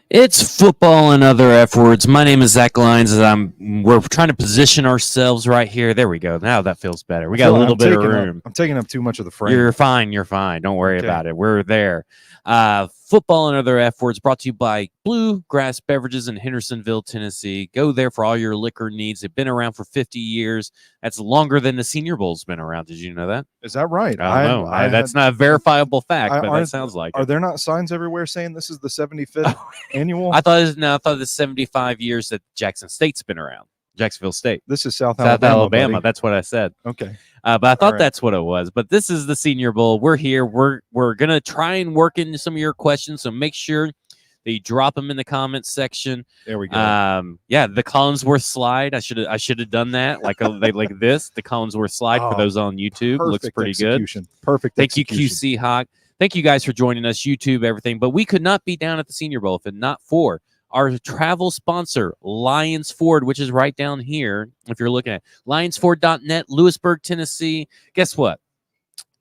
It's football and other F words. My name is Zach Lyons, and we're trying to position ourselves right here. There we go. Now that feels better. We got a little bit of room. I'm taking up too much of the frame. You're fine. You're fine. Don't worry about it. We're there. Football and other F words brought to you by Bluegrass Beverages in Hendersonville, Tennessee. Go there for all your liquor needs. They've been around for 50 years. That's longer than the Senior Bowl's been around. Did you know that? Is that right? I don't know. That's not a verifiable fact, but that sounds like Are it. there not signs everywhere saying this is the 75th annual? I thought it was 75 years that Jackson State's been around. Jacksonville State. This is South Alabama. Buddy. That's what I said. Okay. But I thought that's what it was. But this is the Senior Bowl. We're here. We're going to try and work into some of your questions. So make sure that you drop them in the comments section. There we go. The Collinsworth slide. I should have done that like this. The Collinsworth slide for those on YouTube looks pretty good. Perfect. Thank you, QC Hawk. Thank you guys for joining us, YouTube, everything. But we could not be down at the Senior Bowl if it not for our travel sponsor, Lions Ford, which is right down here. If you're looking at lionsford.net, Lewisburg, Tennessee. Guess what?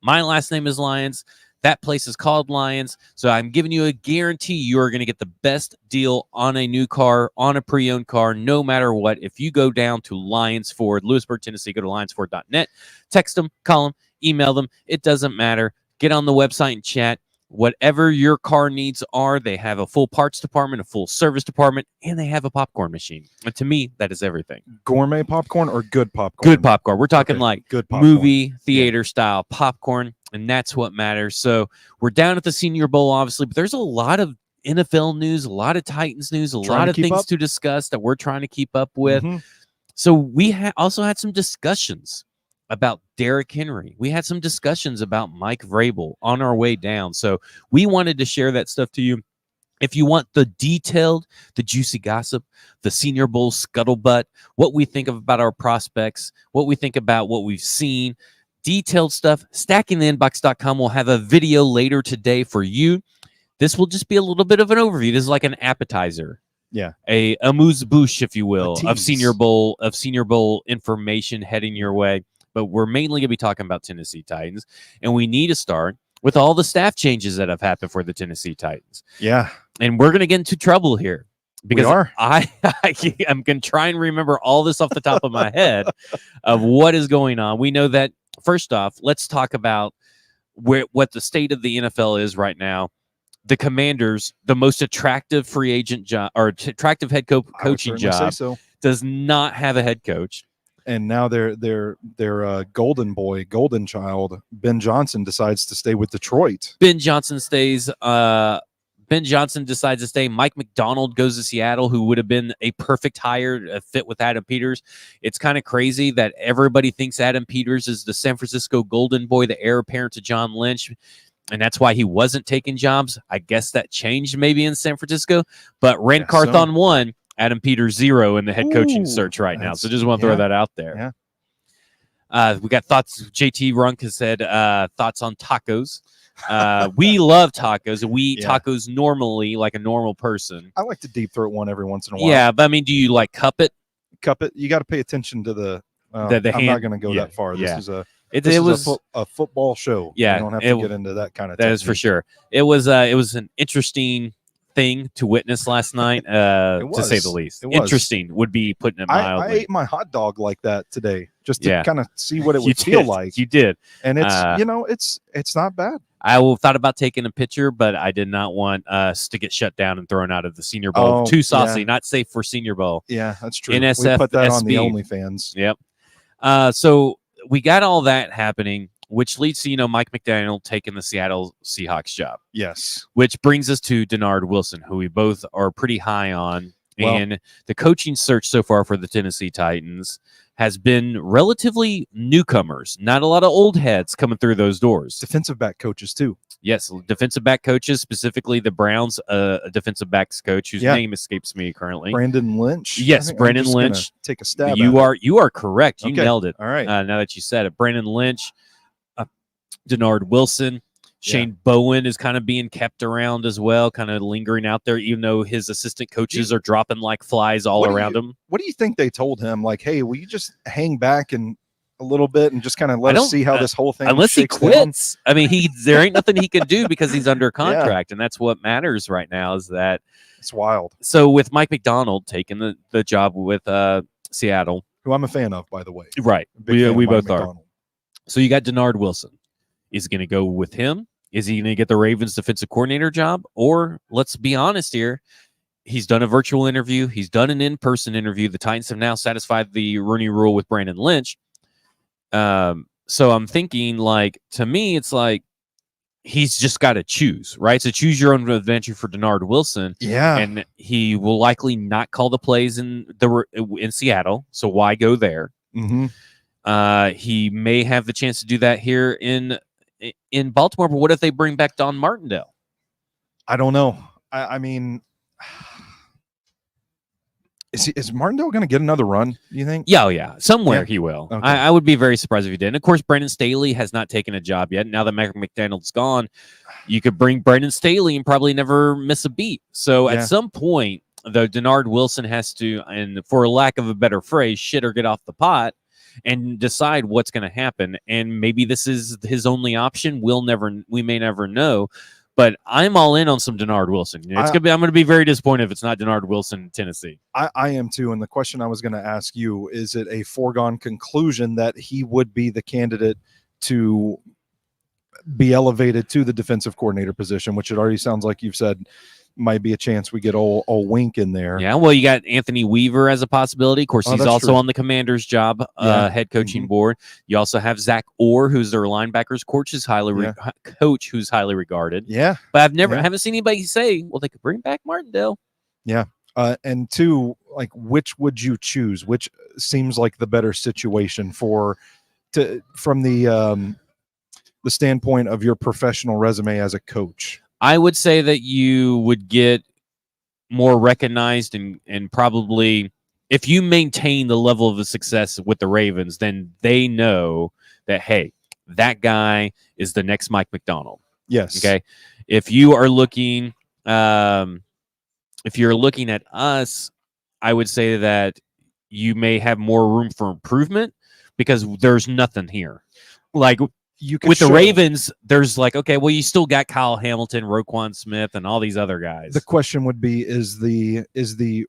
My last name is Lyons. That place is called Lions. So I'm giving you a guarantee you are going to get the best deal on a new car, on a pre-owned car, no matter what. If you go down to Lions Ford, Lewisburg, Tennessee, go to lionsford.net. Text them, call them, email them. It doesn't matter. Get on the website and chat. Whatever your car needs are, they have a full parts department, a full service department, and they have a popcorn machine. And to me, that is everything. Gourmet popcorn or good popcorn? Good popcorn. We're talking like good popcorn. Movie theater style popcorn, and that's what matters. So we're down at the Senior Bowl, obviously, but there's a lot of NFL news, a lot of Titans news, a lot of things to discuss that we're trying to keep up with. Mm-hmm. So we also had some discussions about Derrick Henry. We had some discussions about Mike Vrabel on our way down. So we wanted to share that stuff to you. If you want the detailed, the juicy gossip, the Senior Bowl scuttlebutt, what we think about our prospects, what we think about what we've seen, detailed stuff, stackingtheinbox.com will have a video later today for you. This will just be a little bit of an overview. This is like an appetizer. Yeah. A amuse-bouche, if you will, of Senior Bowl information heading your way. But we're mainly going to be talking about Tennessee Titans, and we need to start with all the staff changes that have happened for the Tennessee Titans. Yeah. And we're going to get into trouble here because I'm going to try and remember all this off the top of my head of what is going on. We know that, first off, let's talk about what the state of the NFL is right now. The Commanders, the most attractive free agent job or attractive head coaching job, does not have a head coach. And now their golden child, Ben Johnson, decides to stay with Detroit. Ben Johnson stays. Ben Johnson decides to stay. Mike McDonald goes to Seattle, who would have been a perfect hire, a fit with Adam Peters. It's kind of crazy that everybody thinks Adam Peters is the San Francisco golden boy, the heir apparent to John Lynch. And that's why he wasn't taking jobs. I guess that changed maybe in San Francisco. But Rand Carthon won. Adam Peters 0 in the head coaching search right now. So just want to throw that out there. Yeah. We got thoughts. JT Runk has said thoughts on tacos. We love tacos, and we eat tacos normally like a normal person. I like to deep throat one every once in a while. Yeah, but I mean, do you like cup it? Cup it. You got to pay attention to the I'm not going to go that far. This is a football show. Yeah, you don't have to get into that kind of. That is for sure. It was an interesting thing to witness last night, to say the least. Interesting would be putting it mildly. I ate my hot dog like that today just to kind of see what it would feel like. You did. And it's it's not bad. I thought about taking a picture, but I did not want us to get shut down and thrown out of the Senior Bowl. Too saucy, not safe for Senior Bowl. Yeah, that's true. NSF, we put that on the SB. OnlyFans. Yep. So we got all that happening, which leads to, Mike McDaniel taking the Seattle Seahawks job. Yes. Which brings us to Denard Wilson, who we both are pretty high on. And the coaching search so far for the Tennessee Titans has been relatively newcomers. Not a lot of old heads coming through those doors. Defensive back coaches, too. Yes, defensive back coaches, specifically the Browns defensive backs coach, whose name escapes me currently. Brandon Lynch. Yes, Brandon Lynch. Take a stab. You are correct. You nailed it. All right. Now that you said it, Brandon Lynch, Denard Wilson. Shane Bowen is kind of being kept around as well, kind of lingering out there, even though his assistant coaches are dropping like flies all around him. What do you think they told him? Like, hey, will you just hang back and a little bit and just kind of let us see how this whole thing unless he quits down? I mean there ain't nothing he can do because he's under contract. And that's what matters right now, is that it's wild. So with Mike Macdonald taking the job with Seattle, who I'm a fan of, by the way, right, we both are. So you got Denard Wilson. Is he going to go with him? Is he going to get the Ravens defensive coordinator job? Or let's be honest here, he's done a virtual interview. He's done an in-person interview. The Titans have now satisfied the Rooney Rule with Brandon Lynch. So I'm thinking, like, to me, it's like he's just got to choose, right? So choose your own adventure for Denard Wilson. Yeah. And he will likely not call the plays in Seattle. So why go there? Mm-hmm. He may have the chance to do that here in Baltimore, but what if they bring back Don Martindale? I don't know. I mean, is Martindale going to get another run, you think? Yeah. Somewhere he will. Okay. I would be very surprised if he didn't. Of course, Brandon Staley has not taken a job yet. Now that McDaniel's gone, you could bring Brandon Staley and probably never miss a beat. So at some point, though, Denard Wilson has to, and for lack of a better phrase, shit or get off the pot and decide what's going to happen. And maybe this is his only option. We may never know. But I'm all in on some Denard Wilson. I'm going to be very disappointed if it's not Denard Wilson in Tennessee. I am too. And the question I was going to ask you, is it a foregone conclusion that he would be the candidate to be elevated to the defensive coordinator position, which it already sounds like you've said might be a chance we get old Wink in there. Yeah, well, you got Anthony Weaver as a possibility. Of course, he's also on the Commander's job head coaching board. You also have Zach Orr, who's their linebackers coach, who's who's highly regarded. Yeah, but haven't seen anybody say, well, they could bring back Martindale. Yeah, and two, like, which would you choose? Which seems like the better situation from the standpoint of your professional resume as a coach? I would say that you would get more recognized and probably, if you maintain the level of success with the Ravens, then they know that, hey, that guy is the next Mike Macdonald. Yes. Okay. If you are looking, if you're looking at us, I would say that you may have more room for improvement because there's nothing here. Like, with the Ravens, there's like, okay, well, you still got Kyle Hamilton, Roquan Smith, and all these other guys. The question would be, is the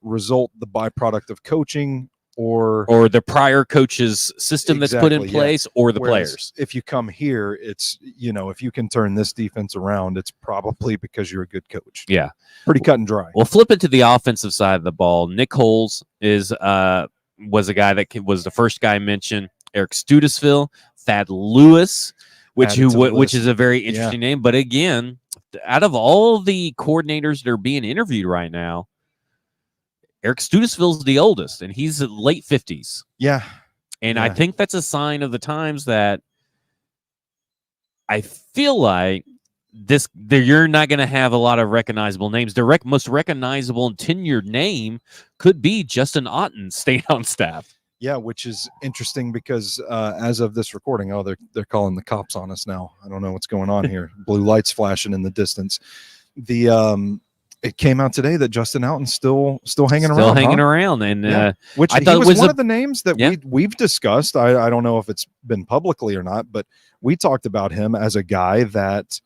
result the byproduct of coaching or the prior coach's system that's put in place, or the players? If you come here, it's, if you can turn this defense around, it's probably because you're a good coach. Yeah. Pretty cut and dry. Well, flip it to the offensive side of the ball. Nick Holes was a guy that was the first guy mentioned. Eric Studesville, Thad Lewis, which is a very interesting name. But again, out of all the coordinators that are being interviewed right now, Eric Studesville's the oldest, and he's late 50s. Yeah. And I think that's a sign of the times that I feel like you're not going to have a lot of recognizable names. The most recognizable and tenured name could be Justin Otten staying on staff. Yeah, which is interesting because as of this recording, they're calling the cops on us now. I don't know what's going on here. Blue lights flashing in the distance. It came out today that Justin Outen's still hanging around, and which I thought he was one of the names that we've discussed. I don't know if it's been publicly or not, but we talked about him as a guy that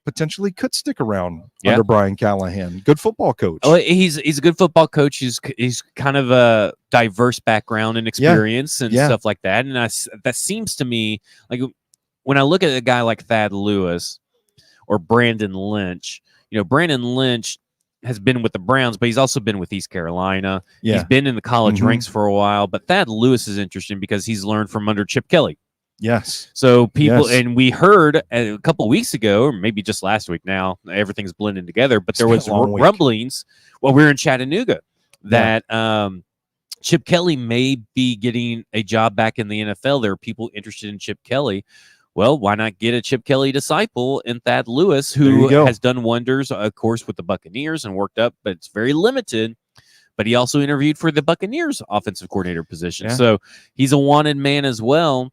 potentially could stick around under Brian Callahan. Good football coach. Oh, he's a good football coach. He's kind of a diverse background and experience and stuff like that. And that seems to me like when I look at a guy like Thad Lewis or Brandon Lynch. Brandon Lynch has been with the Browns, but he's also been with East Carolina. Yeah. He's been in the college ranks for a while. But Thad Lewis is interesting because he's learned from under Chip Kelly. Yes. So people, and we heard a couple of weeks ago, or maybe just last week now, everything's blending together, but there was rumblings while we were in Chattanooga that Chip Kelly may be getting a job back in the NFL. There are people interested in Chip Kelly. Well, why not get a Chip Kelly disciple in Thad Lewis, who has done wonders, of course, with the Buccaneers and worked up, but it's very limited. But he also interviewed for the Buccaneers offensive coordinator position. Yeah. So he's a wanted man as well.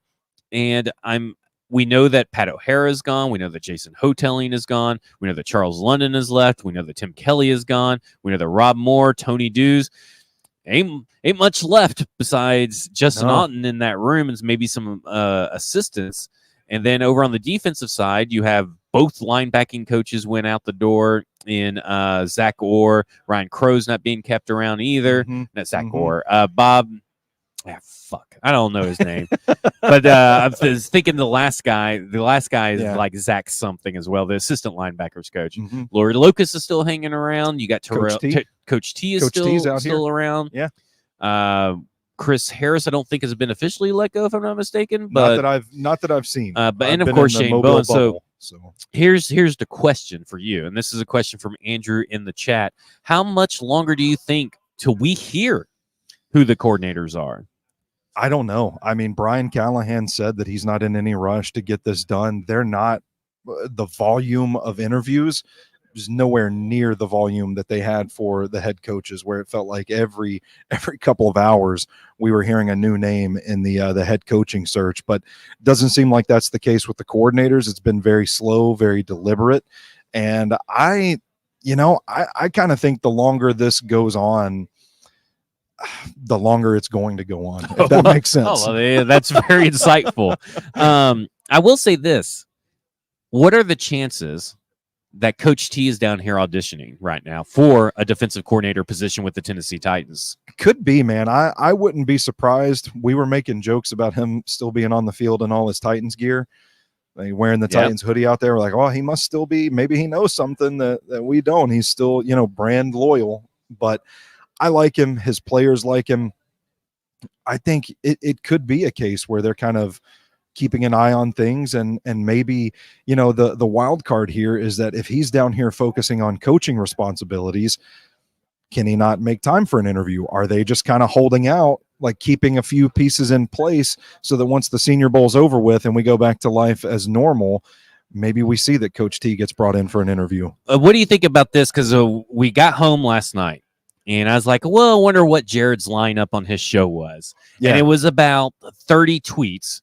And we know that Pat O'Hara is gone. We know that Jason Hotelling is gone. We know that Charles London is left. We know that Tim Kelly is gone. We know that Rob Moore, Tony Dews. ain't much left besides Justin No. Auten in that room and maybe some assistants. And then over on the defensive side, you have both linebacking coaches went out the door in Zach Orr. Ryan Crow's not being kept around either. Not Zach Orr. Bob. Fuck. I don't know his name. But I was thinking the last guy is like Zach something as well, the assistant linebackers coach. Lori Locust is still hanging around. You got Terrell. Coach T is still around. Yeah. Chris Harris, I don't think has been officially let go, if I'm not mistaken. But not that I've seen. And of course Shane Bowen. So here's the question for you, and this is a question from Andrew in the chat. How much longer do you think till we hear who the coordinators are? I don't know. I mean, Brian Callahan said that he's not in any rush to get this done. They're not. The volume of interviews is nowhere near the volume that they had for the head coaches, where it felt like every couple of hours we were hearing a new name in the head coaching search. But it doesn't seem like that's the case with the coordinators. It's been very slow, very deliberate. And I kind of think the longer this goes on, the longer it's going to go on, if that makes sense. Oh, that's very insightful. I will say this. What are the chances that Coach T is down here auditioning right now for a defensive coordinator position with the Tennessee Titans? Could be, man. I wouldn't be surprised. We were making jokes about him still being on the field in all his Titans gear, like wearing the Titans hoodie out there. We're like, oh, he must still be, maybe he knows something that we don't. He's still, brand loyal. But I like him. His players like him. I think it could be a case where they're kind of keeping an eye on things, and maybe, the wild card here is that if he's down here focusing on coaching responsibilities, can he not make time for an interview? Are they just kind of holding out, like keeping a few pieces in place so that once the Senior Bowl's over with and we go back to life as normal, maybe we see that Coach T gets brought in for an interview? What do you think about this? Because we got home last night, and I was like, well, I wonder what Jared's lineup on his show was. Yeah. And it was about 30 tweets.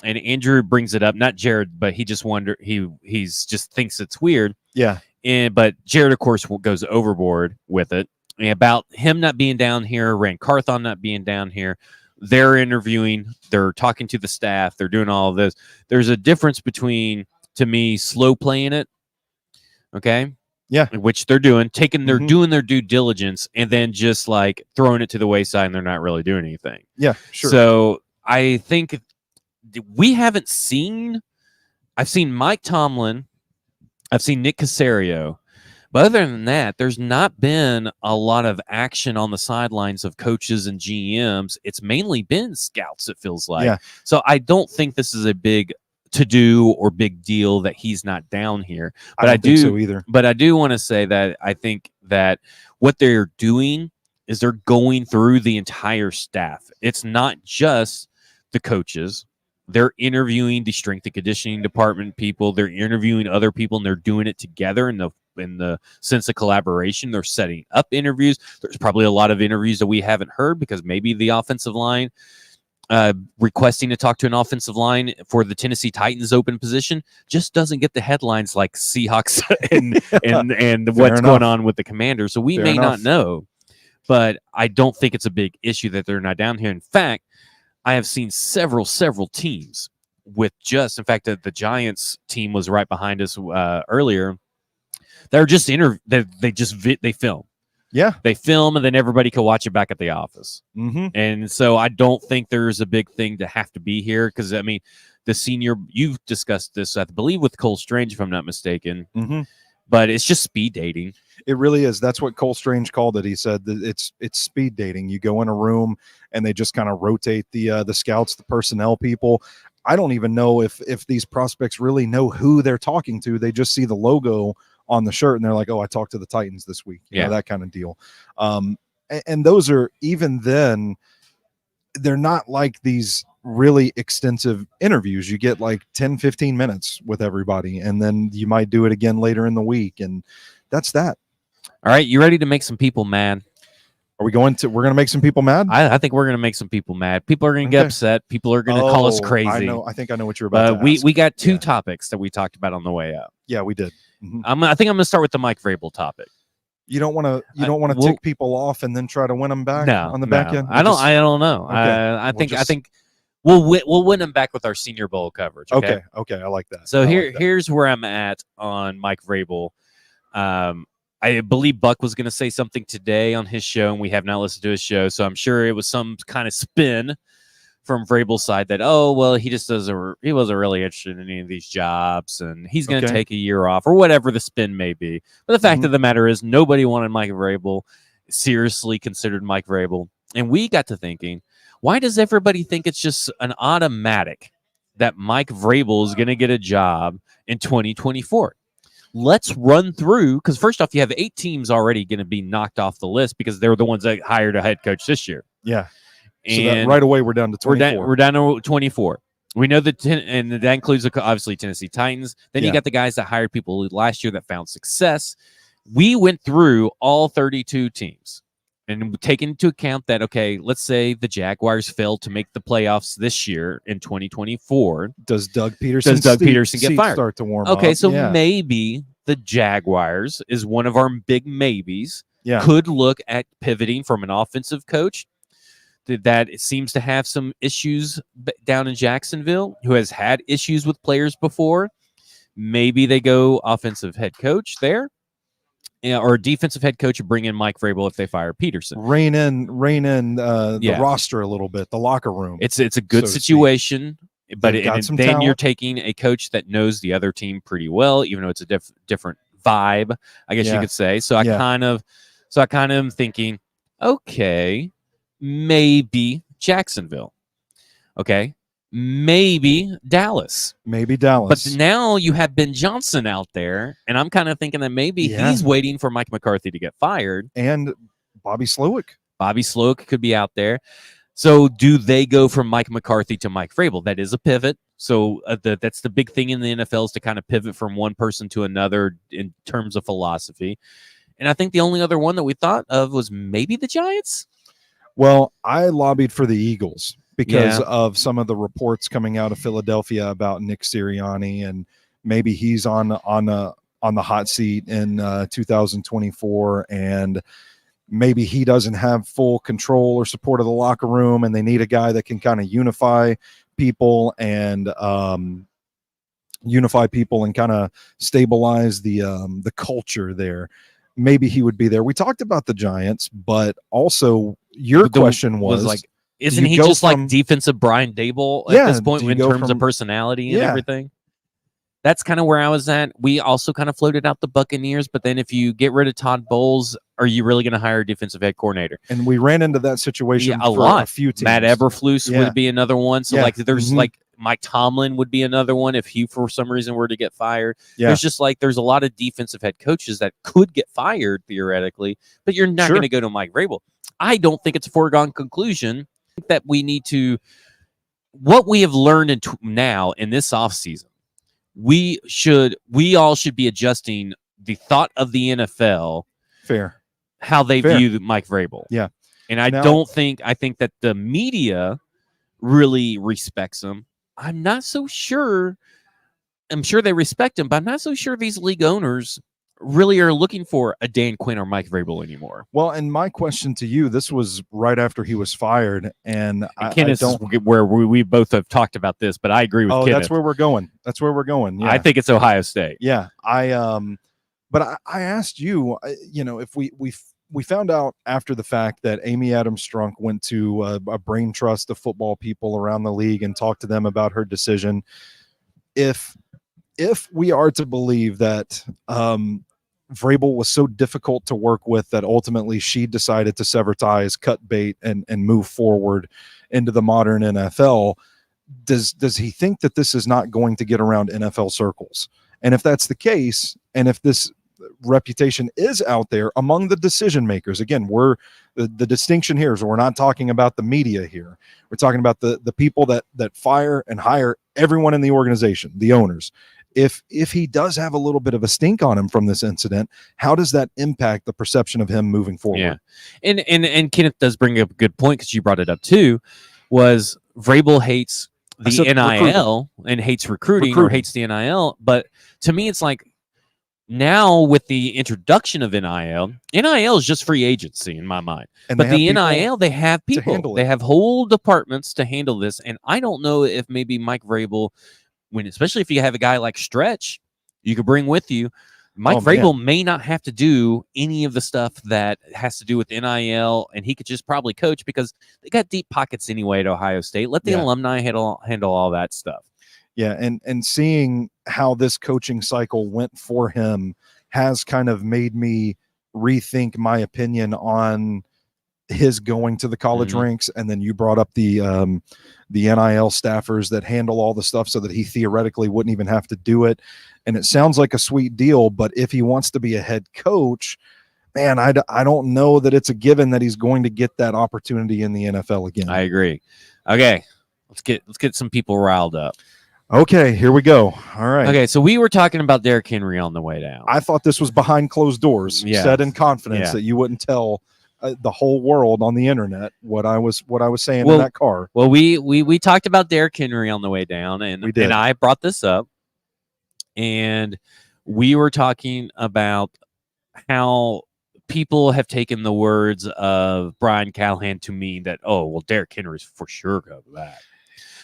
And Andrew brings it up, not Jared, but he just wondered. He's just thinks it's weird. Yeah. But Jared, of course, goes overboard with it about him not being down here, Rand Carthon not being down here. They're interviewing. They're talking to the staff. They're doing all of this. There's a difference between, to me, slow playing it. Okay. Yeah. Which they're doing, they're doing their due diligence, and then just like throwing it to the wayside, and they're not really doing anything. Yeah, sure. So I think I've seen Mike Tomlin, I've seen Nick Caserio, but other than that, there's not been a lot of action on the sidelines of coaches and GMs. It's mainly been scouts, it feels like. Yeah. So I don't think this is a big to-do or big deal that he's not down here. But I don't think so either. But I do want to say that I think that what they're doing is they're going through the entire staff. It's not just the coaches. They're interviewing the strength and conditioning department people. They're interviewing other people, and they're doing it together in the sense of collaboration. They're setting up interviews. There's probably a lot of interviews that we haven't heard because maybe the offensive line requesting to talk to an offensive line for the Tennessee Titans open position just doesn't get the headlines like Seahawks and what's going on with the Commanders. So we may not know, but I don't think it's a big issue that they're not down here. In fact, I have seen several teams with in fact, the Giants team was right behind us earlier. They're just they film. Yeah. They film, and then everybody can watch it back at the office. And so I don't think there's a big thing to have to be here because, I mean, you've discussed this, I believe, with Cole Strange, if I'm not mistaken. But it's just speed dating. It really is. That's what Cole Strange called it. He said that it's speed dating. You go in a room and they just kind of rotate the scouts, the personnel people. I don't even know if these prospects really know who they're talking to. They just see the logo on the shirt and they're like, oh, I talked to the Titans this week. You know, that kind of deal. And those are, even then, they're not like these really extensive interviews. You get like 10, 15 minutes with everybody, and then you might do it again later in the week. And that's that. All right. You ready to make some people mad? We're going to make some people mad? I think we're going to make some people mad. People are going to get upset. People are going to call us crazy. I think I know what you're about to ask. We got two topics that we talked about on the way up. Yeah, we did. I think I'm going to start with the Mike Vrabel topic. You don't want to. You don't want to tick people off and then try to win them back on the back end. I don't know. Okay. I think we'll win them back with our Senior Bowl coverage. Okay. Okay. I like that. So here's where I'm at on Mike Vrabel. I believe Buck was going to say something today on his show, and we have not listened to his show, so I'm sure it was some kind of spin from Vrabel's side that, oh, well, he wasn't really interested in any of these jobs, and he's going to take a year off, or whatever the spin may be. But the fact of the matter is, nobody wanted Mike Vrabel, seriously considered Mike Vrabel, and we got to thinking, why does everybody think it's just an automatic that Mike Vrabel is going to get a job in 2024? Let's run through, because first off, you have 8 teams already going to be knocked off the list because they're the ones that hired a head coach this year. Yeah. And so that right away, we're down to 24. We're down to 24. We know that, and that includes obviously Tennessee Titans. Then you got the guys that hired people last year that found success. We went through all 32 teams and taken into account that, okay, let's say the Jaguars failed to make the playoffs this year in 2024. Does Doug Peterson get fired? Start to warm up? Okay, so maybe the Jaguars is one of our big maybes. Yeah. Could look at pivoting from an offensive coach that seems to have some issues down in Jacksonville, who has had issues with players before. Maybe they go offensive head coach there. Or defensive head coach, and bring in Mike Vrabel if they fire Peterson. Rein in the roster a little bit, the locker room. It's a good situation, but then you're taking a coach that knows the other team pretty well, even though it's a different vibe, I guess you could say. So I kind of am thinking, okay, maybe Jacksonville. Okay. Maybe Dallas. But now you have Ben Johnson out there, and I'm kind of thinking that maybe he's waiting for Mike McCarthy to get fired. And Bobby Slowick. Bobby Slowick could be out there. So do they go from Mike McCarthy to Mike Vrabel? That is a pivot. So that's the big thing in the NFL, is to kind of pivot from one person to another in terms of philosophy. And I think the only other one that we thought of was maybe the Giants. Well, I lobbied for the Eagles because of some of the reports coming out of Philadelphia about Nick Sirianni, and maybe he's on the hot seat in 2024, and maybe he doesn't have full control or support of the locker room, and they need a guy that can kind of unify people and kind of stabilize the culture there. Maybe he would be there. We talked about the Giants, but also your question was like, isn't he just like defensive Brian Daboll at this point in terms of personality and everything? That's kind of where I was at. We also kind of floated out the Buccaneers, but then if you get rid of Todd Bowles, are you really going to hire a defensive head coordinator? And we ran into that situation a few teams. Matt Eberflus would be another one. So like there's like Mike Tomlin would be another one if he for some reason were to get fired. There's a lot of defensive head coaches that could get fired theoretically, but you're not going to go to Mike Vrabel. I don't think it's a foregone conclusion that we need to, what we have learned now in this offseason, we all should be adjusting the thought of the NFL, how they view Mike Vrabel. Yeah. And I think that the media really respects him. I'm not so sure. I'm sure they respect him, but I'm not so sure these league owners really are looking for a Dan Quinn or Mike Vrabel anymore. Well, and my question to you, this was right after he was fired, and Kenneth is where we both have talked about this, but I agree with Kenneth. That's where we're going. Yeah. I think it's Ohio State. Yeah, but I asked you, if we found out after the fact that Amy Adams Strunk went to a brain trust of football people around the league and talked to them about her decision. If we are to believe that Vrabel was so difficult to work with that ultimately she decided to sever ties, cut bait, and move forward into the modern NFL, does he think that this is not going to get around NFL circles? And if that's the case, and if this reputation is out there among the decision makers, again, the distinction here is we're not talking about the media here. We're talking about the people that fire and hire everyone in the organization, the owners. If he does have a little bit of a stink on him from this incident, how does that impact the perception of him moving forward? Yeah, and Kenneth does bring up a good point, because you brought it up too, was Vrabel hates the NIL and hates recruiting or hates the NIL. But to me, it's like, Now with the introduction of NIL is just free agency in my mind. And But they the have NIL, they have to people. handle it. They have whole departments to handle this. And I don't know if maybe Mike Vrabel, especially if you have a guy like Stretch, you could bring with you. Mike Vrabel may not have to do any of the stuff that has to do with NIL, and he could just probably coach because they got deep pockets anyway at Ohio State. Let the alumni handle all that stuff. Yeah, and seeing how this coaching cycle went for him has kind of made me rethink my opinion on his going to the college ranks. And then you brought up the NIL staffers that handle all the stuff so that he theoretically wouldn't even have to do it. And it sounds like a sweet deal, but if he wants to be a head coach, man, I don't know that it's a given that he's going to get that opportunity in the NFL again. I agree. Okay, let's get some people riled up. Okay, here we go. All right. Okay, so we were talking about Derrick Henry on the way down. I thought this was behind closed doors, said in confidence that you wouldn't tell the whole world on the internet what I was saying in that car. Well, we talked about Derrick Henry on the way down, and I brought this up, and we were talking about how people have taken the words of Brian Callahan to mean that, oh, well, Derrick Henry's for sure go back.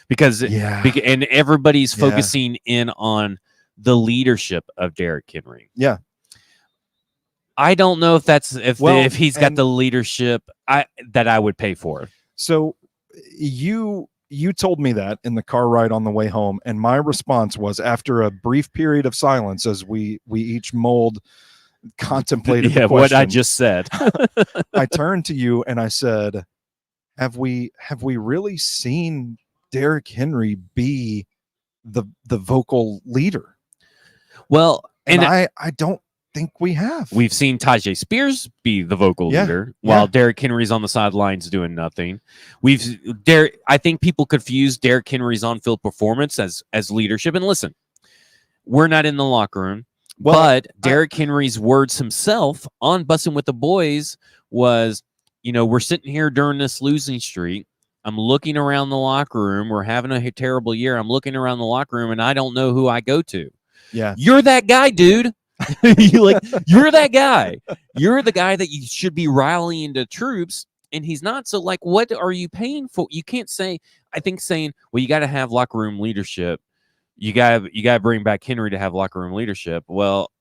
Because and everybody's focusing in on the leadership of Derrick Henry. Yeah. I don't know if that's if he's got the leadership that I would pay for. So you told me that in the car ride on the way home, and my response was, after a brief period of silence as we each contemplated the question, what I just said. I turned to you and I said, have we really seen Derrick Henry be the vocal leader? Well, and I don't think we have. We've seen Tyjae Spears be the vocal leader while Derrick Henry's on the sidelines doing nothing. I think people confuse Derrick Henry's on-field performance as leadership. And listen, we're not in the locker room, but Derrick Henry's words himself on Bussin' with the Boys was, we're sitting here during this losing streak. I'm looking around the locker room. We're having a terrible year. I'm looking around the locker room, and I don't know who I go to. Yeah. You're that guy, dude. You're that guy. You're the guy that you should be rallying the troops, and he's not. So, what are you paying for? You can't say, well, you got to have locker room leadership. You got to bring back Henry to have locker room leadership. Well,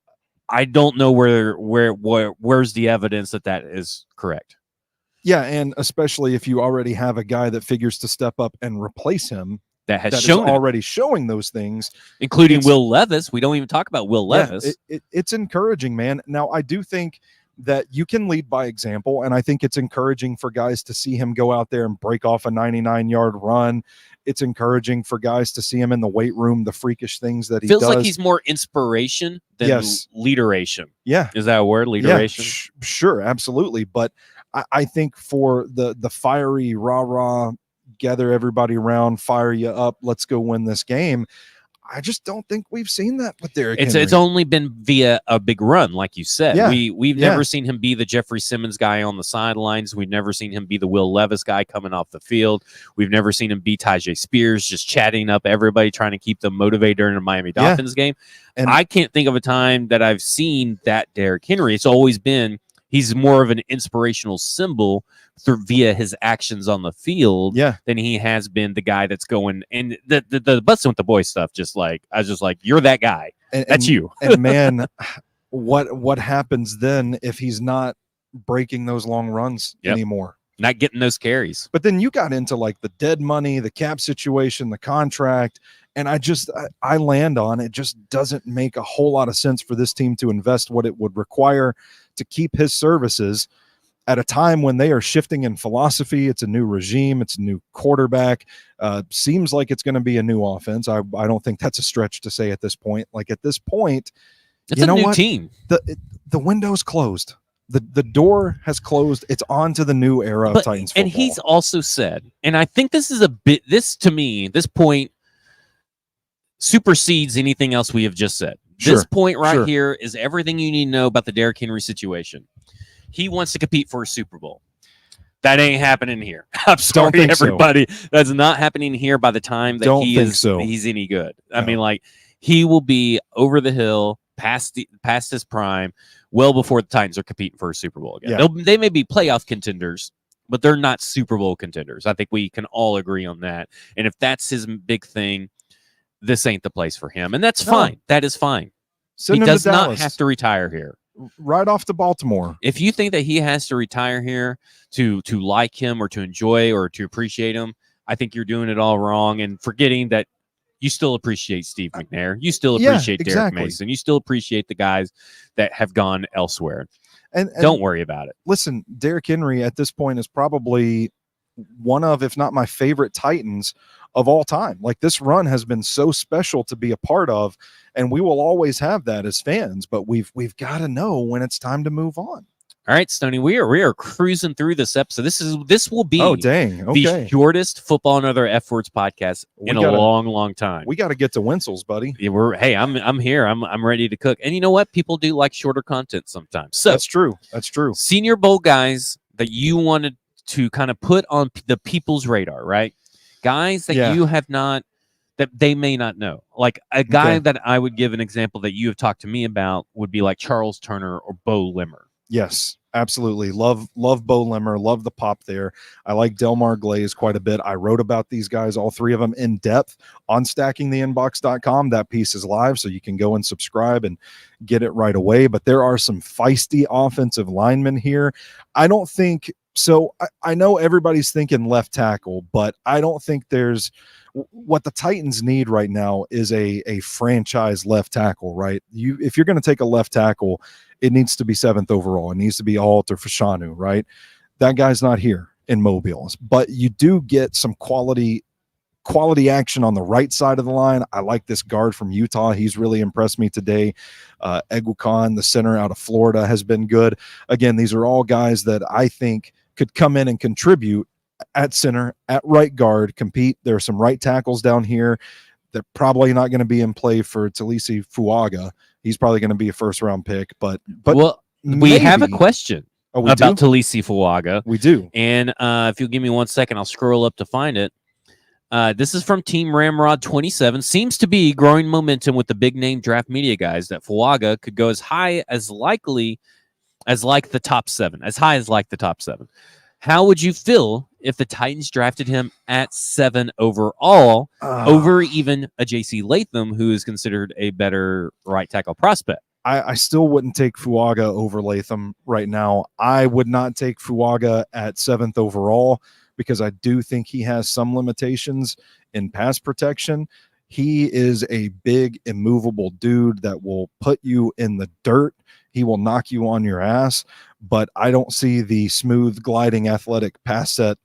I don't know where's the evidence that is correct. Yeah, and especially if you already have a guy that figures to step up and replace him that is already showing those things, including Will Levis. We don't even talk about Will Levis. It's encouraging, man. Now, I do think that you can lead by example, and I think it's encouraging for guys to see him go out there and break off a 99-yard run. It's encouraging for guys to see him in the weight room, the freakish things that he feels does. Like he's more inspiration than leaderation. Yeah. Is that a word, leaderation? Yeah, sure, absolutely. But I think for the fiery rah-rah, gather everybody around, fire you up, let's go win this game, I just don't think we've seen that with Derrick Henry. It's only been via a big run, like you said. Yeah. We've never seen him be the Jeffrey Simmons guy on the sidelines. We've never seen him be the Will Levis guy coming off the field. We've never seen him be Tyjae Spears, just chatting up everybody, trying to keep them motivated during a Miami Dolphins game. And I can't think of a time that I've seen that Derrick Henry. It's always been he's more of an inspirational symbol via his actions on the field than he has been the guy that's going. And the Bussin' with the Boys stuff, I was just like, you're that guy. That's you. And man, what happens then if he's not breaking those long runs anymore? Not getting those carries. But then you got into the dead money, the cap situation, the contract. And I land on it just doesn't make a whole lot of sense for this team to invest what it would require to keep his services at a time when they are shifting in philosophy. It's a new regime. It's a new quarterback. Seems like it's going to be a new offense. I don't think that's a stretch to say at this point. At this point, it's a new team. The window's closed. The door has closed. It's on to the new era of Titans football. And he's also said, and I think this is to me, this point supersedes anything else we have just said. This point here is everything you need to know about the Derrick Henry situation. He wants to compete for a Super Bowl. That ain't happening here. I'm sorry, everybody. So. That's not happening here by the time that he's any good. I mean, he will be over the hill, past his prime, well before the Titans are competing for a Super Bowl again. Yeah. They may be playoff contenders, but they're not Super Bowl contenders. I think we can all agree on that. And if that's his big thing, this ain't the place for him. And that's fine. That is fine. Send he him does to not Dallas. have to retire here. Right off to Baltimore. If you think that he has to retire here to like him or to enjoy or to appreciate him, I think you're doing it all wrong and forgetting that you still appreciate Steve McNair. You still appreciate Derek Mason. You still appreciate the guys that have gone elsewhere. And don't worry about it. Listen, Derrick Henry at this point is probably one of, if not my favorite Titans of all time. Like, this run has been so special to be a part of, and we will always have that as fans, but we've got to know when it's time to move on. All right, Stoney, we are cruising through this episode. This will be the shortest Football and Other F Words podcast in a long time. We got to get to Winsel's, buddy. Yeah, I'm here. I'm ready to cook. And you know what? People do like shorter content sometimes. So That's true. Senior Bowl guys that you wanted to kind of put on the people's radar, right? Guys that you have not, that they may not know. Like a guy that I would give an example that you have talked to me about would be like Charles Turner or Bo Limmer. Yes, absolutely. Love Bo Limmer. Love the pop there. I like Delmar Glaze quite a bit. I wrote about these guys, all three of them, in depth on stackingtheinbox.com. That piece is live, so you can go and subscribe and get it right away. But there are some feisty offensive linemen here. I don't think so. I know everybody's thinking left tackle, but I don't think there's what the Titans need right now is a franchise left tackle, right? If you're going to take a left tackle, it needs to be 7th overall. It needs to be Alt or Fashanu, right? That guy's not here in Mobile, but you do get some quality action on the right side of the line. I like this guard from Utah. He's really impressed me today. Eguakon, the center out of Florida, has been good. Again, these are all guys that I think could come in and contribute at center, at right guard, compete. There are some right tackles down here. They're probably not going to be in play for Talisi Fuaga. He's probably going to be a first-round pick, but well, we have a question about Talisi Fuaga. We do. And if you'll give me 1 second, I'll scroll up to find it. This is from Team Ramrod 27. Seems to be growing momentum with the big-name draft media guys that Fuaga could go as high as likely as like the top 7. As high as like the top 7. How would you feel if the Titans drafted him at 7 overall over even a J.C. Latham, who is considered a better right tackle prospect? I still wouldn't take Fuaga over Latham right now. I would not take Fuaga at 7th overall because I do think he has some limitations in pass protection. He is a big, immovable dude that will put you in the dirt. He will knock you on your ass, but I don't see the smooth, gliding, athletic pass set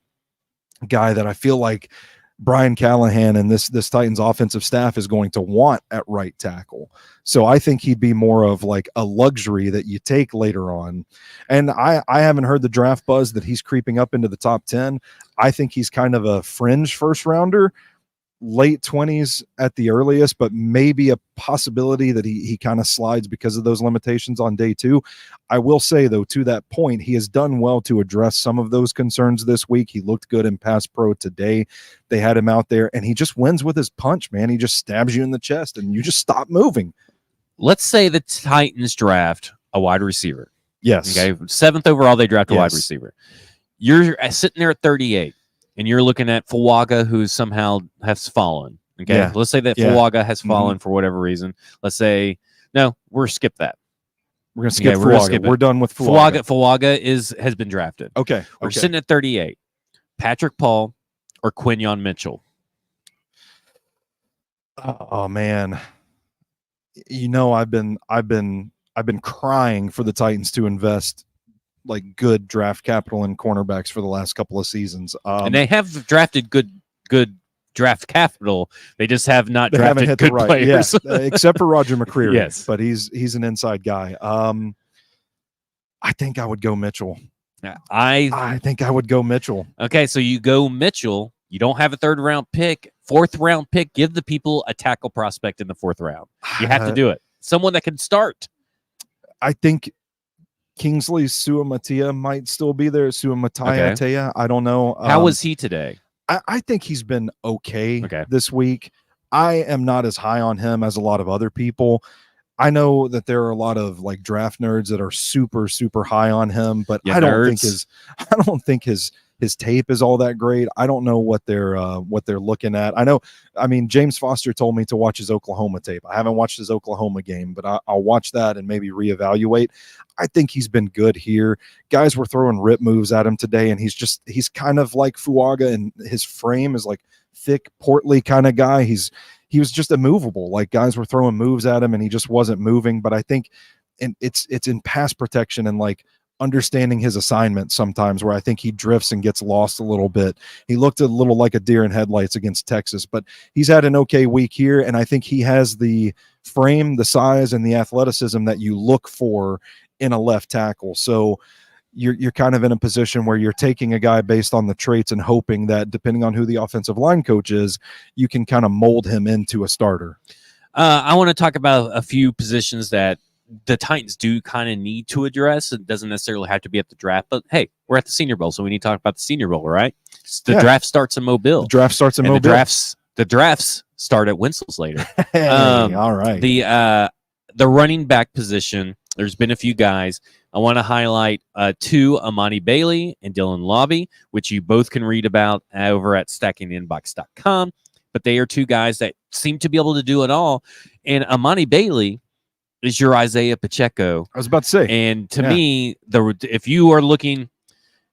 guy that I feel like Brian Callahan and this Titans offensive staff is going to want at right tackle. So I think he'd be more of like a luxury that you take later on. And I haven't heard the draft buzz that he's creeping up into the top 10. I think he's kind of a fringe first rounder, late 20s at the earliest, but maybe a possibility that he kind of slides because of those limitations on day 2. I will say, though, to that point, he has done well to address some of those concerns this week. He looked good in pass pro today. They had him out there, and he just wins with his punch, man. He just stabs you in the chest, and you just stop moving. Let's say the Titans draft a wide receiver. Yes. Okay. 7th overall, they draft a wide receiver. You're sitting there at 38. And you're looking at Fuaga, who somehow has fallen. Okay, let's say that Fuaga has fallen for whatever reason. Let's say no, we're skip that. We're gonna skip Fuaga. We're done with Fuaga. Fuaga has been drafted. Okay, we're sitting at 38. Patrick Paul or Quinyon Mitchell. Oh man, you know I've been crying for the Titans to invest like good draft capital and cornerbacks for the last couple of seasons. And they have drafted good draft capital. They just have not drafted good players. Yeah, except for Roger McCreary. Yes. But he's an inside guy. I think I would go Mitchell. I think I would go Mitchell. Okay, so you go Mitchell. You don't have a 3rd round pick, 4th round pick. Give the people a tackle prospect in the 4th round. You have to do it. Someone that can start. I think Kingsley Suamatia might still be there. Suamatia, I don't know. How was he today? I think he's been okay this week. I am not as high on him as a lot of other people. I know that there are a lot of like draft nerds that are super, super high on him, but I don't think his tape is all that great. I don't know what they're looking at. I mean, James Foster told me to watch his Oklahoma tape. I haven't watched his Oklahoma game, but I'll watch that and maybe reevaluate. I think he's been good here. Guys were throwing rip moves at him today, and he's kind of like Fuaga, and his frame is like thick, portly kind of guy. He was just immovable. Like guys were throwing moves at him and he just wasn't moving. But I think it's in pass protection and like understanding his assignment sometimes, where I think he drifts and gets lost a little bit. He looked a little like a deer in headlights against Texas, but he's had an okay week here. And I think he has the frame, the size, and the athleticism that you look for in a left tackle. So you're kind of in a position where you're taking a guy based on the traits and hoping that depending on who the offensive line coach is, you can kind of mold him into a starter. I want to talk about a few positions that the Titans do kind of need to address. It doesn't necessarily have to be at the draft, but hey, we're at the Senior Bowl, so we need to talk about the Senior Bowl, right? The draft starts in Mobile. The draft starts in Mobile. The drafts start at Winslows later. Hey, all right. The running back position, there's been a few guys. I want to highlight two, Amani Bailey and Dylan Lobby, which you both can read about over at stackinginbox.com. But they are two guys that seem to be able to do it all. And Amani Bailey is your Isaiah Pacheco. I was about to say. And to me, if you are looking,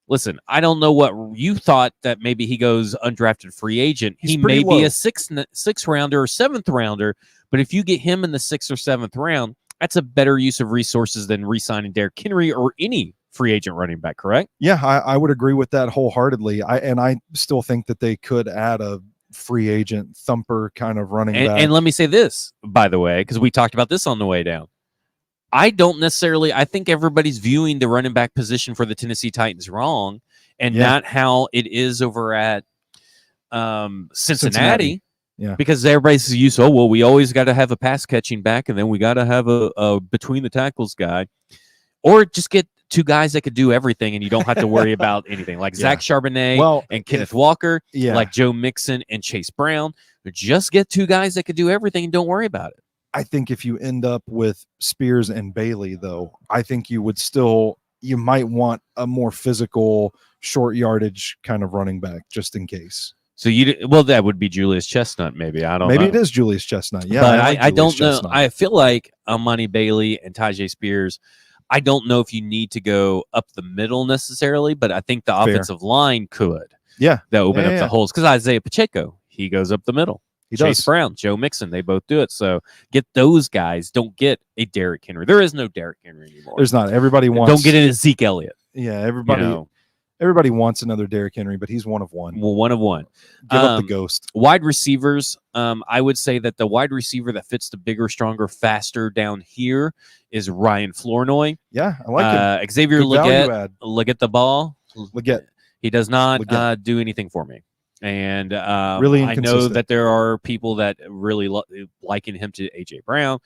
listen, I don't know what you thought that maybe he goes undrafted free agent. He may be a sixth rounder or seventh rounder, but if you get him in the 6th or 7th round, that's a better use of resources than re-signing Derrick Henry or any free agent running back, correct? Yeah, I would agree with that wholeheartedly. I still think that they could add a free agent thumper kind of running back. And let me say this, by the way, because we talked about this on the way down. I think everybody's viewing the running back position for the Tennessee Titans wrong, and not how it is over at Cincinnati. Yeah, because everybody's used to, we always got to have a pass catching back, and then we got to have a between the tackles guy, or just get two guys that could do everything, and you don't have to worry about anything like Zach Charbonnet and Kenneth Walker, like Joe Mixon and Chase Brown. Just get two guys that could do everything and don't worry about it. I think if you end up with Spears and Bailey, though, I think you might want a more physical, short yardage kind of running back just in case. So that would be Julius Chestnut, maybe. I don't know. Maybe it is Julius Chestnut. Yeah, but I don't know. I feel like Amani Bailey and Tyjae Spears, I don't know if you need to go up the middle necessarily, but I think the offensive line could. Yeah. That open up the holes. Because Isaiah Pacheco, he goes up the middle. Chase Brown, Joe Mixon, they both do it. So get those guys. Don't get a Derrick Henry. There is no Derrick Henry anymore. There's not. Everybody wants. Don't get into Zeke Elliott. Yeah, everybody wants another Derrick Henry, but he's one of one. Well, one of one. Give up the ghost. Wide receivers. I would say that the wide receiver that fits the bigger, stronger, faster down here is Ryan Flournoy. Yeah, I like it. Xavier Legette the ball. Legette. He does not do anything for me. And really I know that there are people that really liken him to A.J. Brown.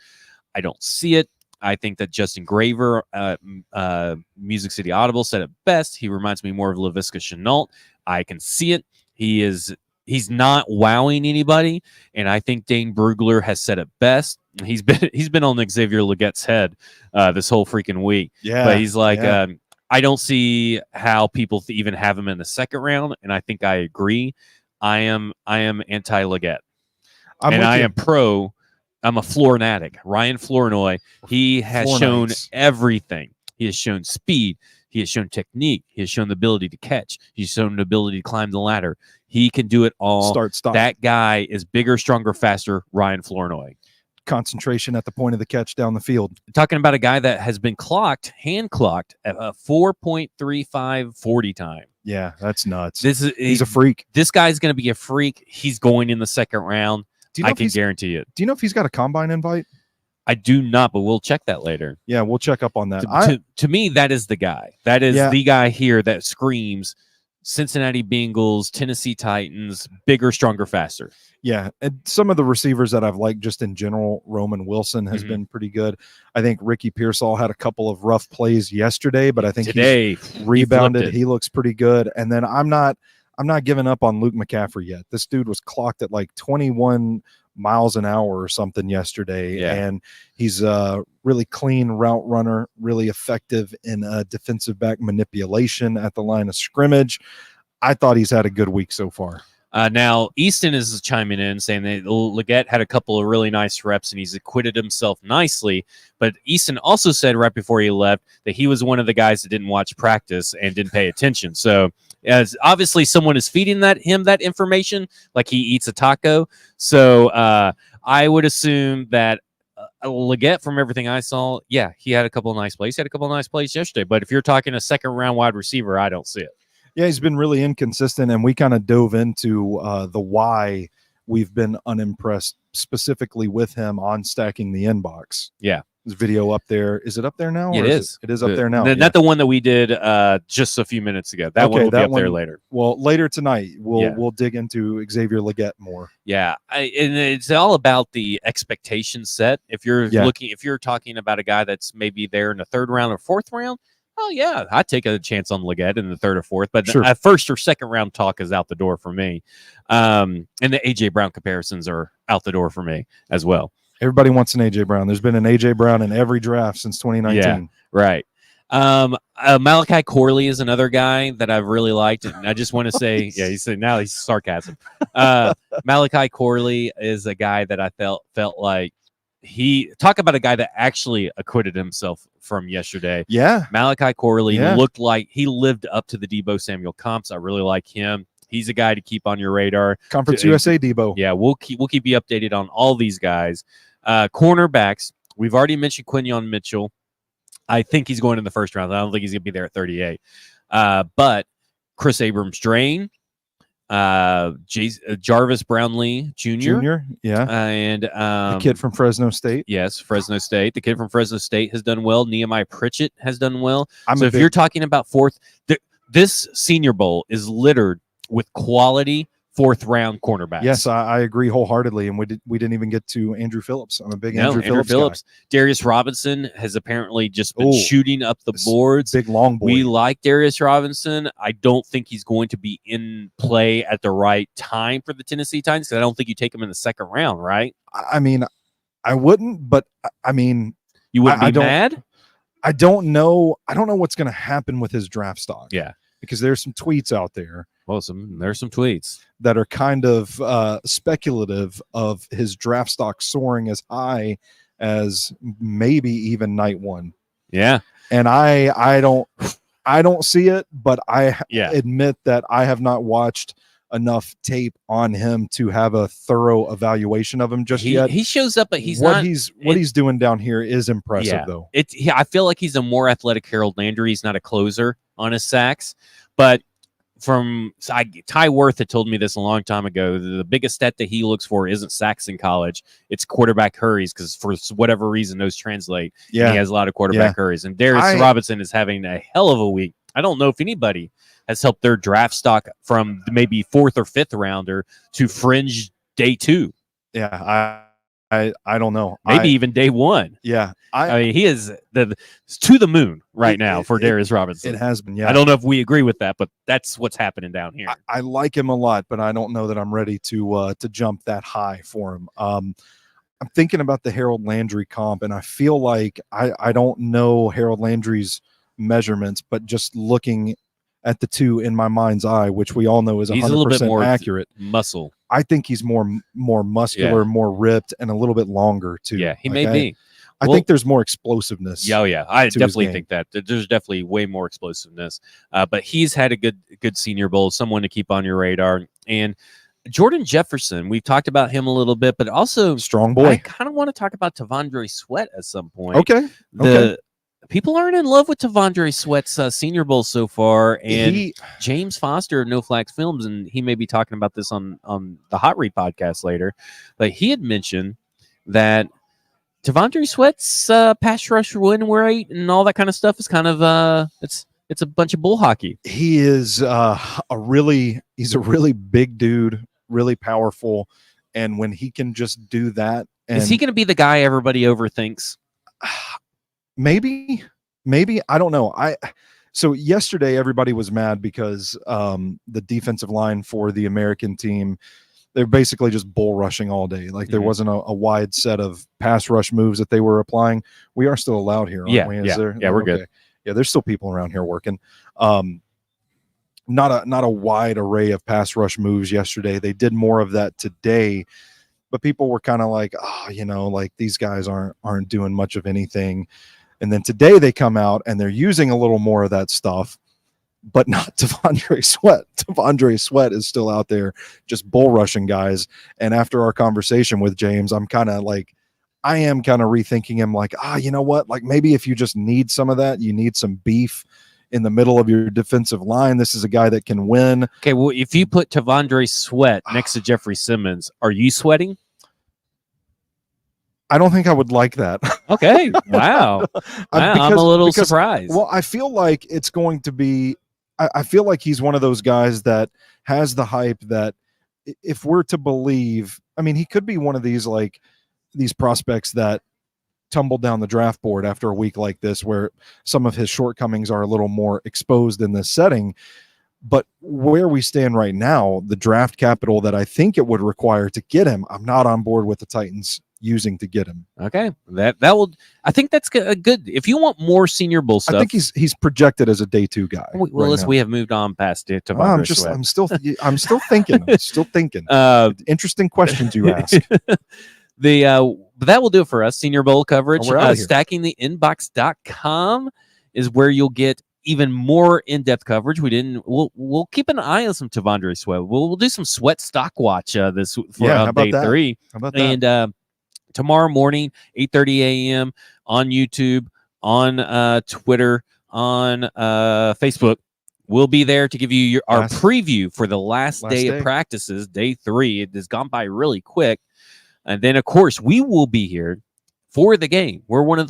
I don't see it. I think that Justin Graver, Music City Audible, said it best. He reminds me more of Laviska Shenault. I can see it. He's not wowing anybody, and I think Dane Brugler has said it best. He's been on Xavier Legette's head this whole freaking week. Yeah, but he's like, I don't see how people even have him in the 2nd round, and I think I agree. I am anti-Legette, and I am pro. I'm a Flournatic. Ryan Flournoy, he has shown everything. He has shown speed. He has shown technique. He has shown the ability to catch. He's shown the ability to climb the ladder. He can do it all. Start, stop. That guy is bigger, stronger, faster. Ryan Flournoy. Concentration at the point of the catch down the field. Talking about a guy that has been hand clocked at a 4.35 40 time. Yeah, that's nuts. He's a freak. This guy's going to be a freak. He's going in the 2nd round. I can guarantee it. Do you know if he's got a combine invite? I do not, but we'll check that later. Yeah, we'll check up on that. To me, that is the guy. That is the guy here that screams Cincinnati Bengals, Tennessee Titans, bigger, stronger, faster. Yeah, and some of the receivers that I've liked just in general, Roman Wilson has been pretty good. I think Ricky Pearsall had a couple of rough plays yesterday, but I think today he rebounded. He looks pretty good. And then I'm not giving up on Luke McCaffrey yet. This dude was clocked at like 21 miles an hour or something yesterday. Yeah. And he's a really clean route runner, really effective in defensive back manipulation at the line of scrimmage. I thought he's had a good week so far. Now, Easton is chiming in saying that Leggett had a couple of really nice reps and he's acquitted himself nicely. But Easton also said right before he left that he was one of the guys that didn't watch practice and didn't pay attention. So, as obviously someone is feeding him that information, like he eats a taco. So, I would assume that Leggett, from everything I saw, yeah, he had a couple of nice plays. He had a couple of nice plays yesterday. But if you're talking a second round wide receiver, I don't see it. Yeah, he's been really inconsistent, and we kind of dove into the why we've been unimpressed specifically with him on Stacking the Inbox. Yeah. His video up there. Is it up there now? It is. It is up there now. Not the one that we did just a few minutes ago. That one will be up there later. Well, later tonight, we'll dig into Xavier Leggett more. Yeah, and it's all about the expectation set. If you're talking about a guy that's maybe there in the third round or fourth round, oh, yeah, I'd take a chance on Leggett in the third or fourth. But sure. First or second round talk is out the door for me. And the A.J. Brown comparisons are out the door for me as well. Everybody wants an A.J. Brown. There's been an A.J. Brown in every draft since 2019. Yeah, right. Malachi Corley is another guy that I've really liked. And I just want to say, yeah, he said now he's sarcasm. Malachi Corley is a guy that I felt like talk about a guy that actually acquitted himself from yesterday. Yeah. Malachi Corley looked like he lived up to the Deebo Samuel comps. I really like him. He's a guy to keep on your radar. Conference USA Deebo. Yeah, we'll keep you updated on all these guys. Cornerbacks, we've already mentioned Quinyon Mitchell. I think he's going in the first round. I don't think he's going to be there at 38. But Chris Abrams-Drain, Jarvis Brownlee Jr. Yeah. And the kid from Fresno State. Yes, Fresno State. The kid from Fresno State has done well. Nehemiah Pritchett has done well. If you're talking about fourth, this Senior Bowl is littered with quality fourth-round cornerbacks. Yes, I agree wholeheartedly, and we didn't even get to Andrew Phillips. I'm a big Andrew Phillips guy. Darius Robinson has apparently just been shooting up the boards. Big long boy. We like Darius Robinson. I don't think he's going to be in play at the right time for the Tennessee Titans, because I don't think you take him in the second round, right? I mean, I wouldn't, but I mean, you wouldn't be mad? I don't know. I don't know what's going to happen with his draft stock. Yeah, because there's some tweets out there. Well, there's some tweets that are kind of speculative of his draft stock soaring as high as maybe even night one. Yeah. And I don't see it, but I admit that I have not watched enough tape on him to have a thorough evaluation of him just yet. He shows up, but he's what he's doing down here is impressive though. I feel like he's a more athletic Harold Landry. He's not a closer on his sacks, but Ty Worth had told me this a long time ago. The biggest stat that he looks for isn't sacks in college; it's quarterback hurries, because for whatever reason those translate. Yeah, he has a lot of quarterback hurries, and Darius Robinson is having a hell of a week. I don't know if anybody has helped their draft stock from maybe fourth or fifth rounder to fringe day two. Yeah, I don't know. Maybe even day one. Yeah. I mean, he is to the moon right now for Darius Robinson. It has been, yeah. I don't know if we agree with that, but that's what's happening down here. I like him a lot, but I don't know that I'm ready to jump that high for him. I'm thinking about the Harold Landry comp, and I feel like I don't know Harold Landry's measurements, but just looking at the two in my mind's eye, which we all know is 100% he's a little bit more accurate. Muscle. I think he's more muscular, more ripped, and a little bit longer too. Yeah, he may be. I think there's more explosiveness. Yeah, I definitely think that there's definitely way more explosiveness. But he's had a good Senior Bowl, someone to keep on your radar. And Jordan Jefferson, we've talked about him a little bit, but also strong boy. I kind of want to talk about Tavondre Sweat at some point. Okay. People aren't in love with Tavondre Sweat's Senior Bowl so far, and James Foster of No Flags Films, and he may be talking about this on the Hot Read podcast later, but he had mentioned that Tavondre Sweat's pass rush win rate and all that kind of stuff is kind of it's a bunch of bull hockey. He is he's a really big dude, really powerful, and when he can just do that, is he going to be the guy everybody overthinks? Maybe I don't know. So yesterday everybody was mad because the defensive line for the American team they're basically just bull rushing all day. Like there wasn't a wide set of pass rush moves that they were applying. We are still allowed here, aren't we? Yeah, we're good. Yeah, there's still people around here working. Not a wide array of pass rush moves yesterday. They did more of that today, but people were kind of like, like these guys aren't doing much of anything. And then today they come out and they're using a little more of that stuff, but not T'Vondre Sweat. T'Vondre Sweat is still out there just bull rushing guys. And after our conversation with James, I am kind of rethinking him like, you know what? Like maybe if you just need some of that, you need some beef in the middle of your defensive line. This is a guy that can win. Okay, well, if you put T'Vondre Sweat next to Jeffrey Simmons, are you sweating? I don't think I would like that. Okay, wow. I'm a little surprised. Well, I feel like it's going to be I feel like he's one of those guys that has the hype that if we're to believe, I mean, he could be one of these prospects that tumbled down the draft board after a week like this, where some of his shortcomings are a little more exposed in this setting. But where we stand right now, the draft capital that I think it would require to get him, I'm not on board with the Titans using to get him. Okay, that will. I think that's a good. If you want more Senior Bowl stuff, I think he's projected as a day 2 guy. Well, we have moved on past it. I'm still thinking. Interesting questions you ask. But that will do it for us. Senior Bowl coverage. Stackingtheinbox.com is where you'll get even more in-depth coverage. We'll keep an eye on some T'Vondre Sweat. We'll do some Sweat stock watch day 3. How about that? And tomorrow morning, 8:30 a.m. on YouTube, on Twitter, on Facebook. We'll be there to give you our preview for the last day of practices, day 3. It has gone by really quick. And then, of course, we will be here for the game. We're one of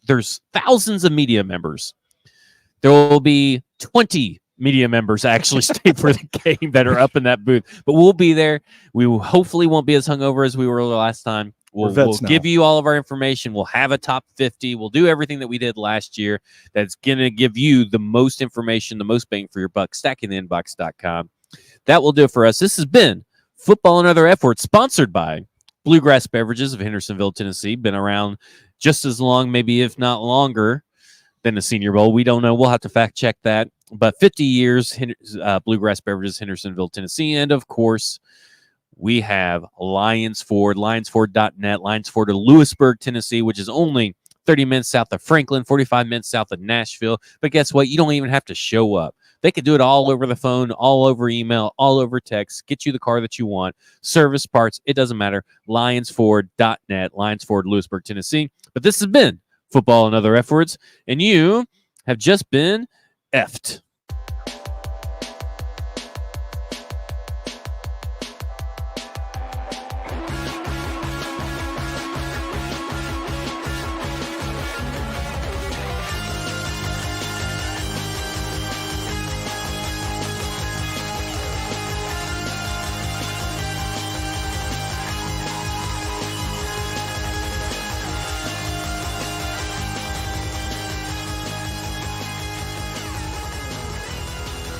there's thousands of media members. There will be 20 media members actually stay for the game that are up in that booth. But we'll be there. We hopefully won't be as hungover as we were the last time. We'll give you all of our information. We'll have a top 50. We'll do everything that we did last year. That's going to give you the most information, the most bang for your buck. Stackingtheinbox.com. That will do it for us. This has been Football and Other Efforts, sponsored by Bluegrass Beverages of Hendersonville, Tennessee. Been around just as long, maybe if not longer, than the Senior Bowl. We don't know. We'll have to fact check that. But 50 years, Bluegrass Beverages, Hendersonville, Tennessee. And, of course, we have Lions Ford, lionsford.net, Lions Ford of Lewisburg, Tennessee, which is only 30 minutes south of Franklin, 45 minutes south of Nashville. But guess what? You don't even have to show up. They can do it all over the phone, all over email, all over text, get you the car that you want, service parts, it doesn't matter. Lionsford.net, Lions Ford, Lewisburg, Tennessee. But this has been Football and Other Efforts, and you have just been effed.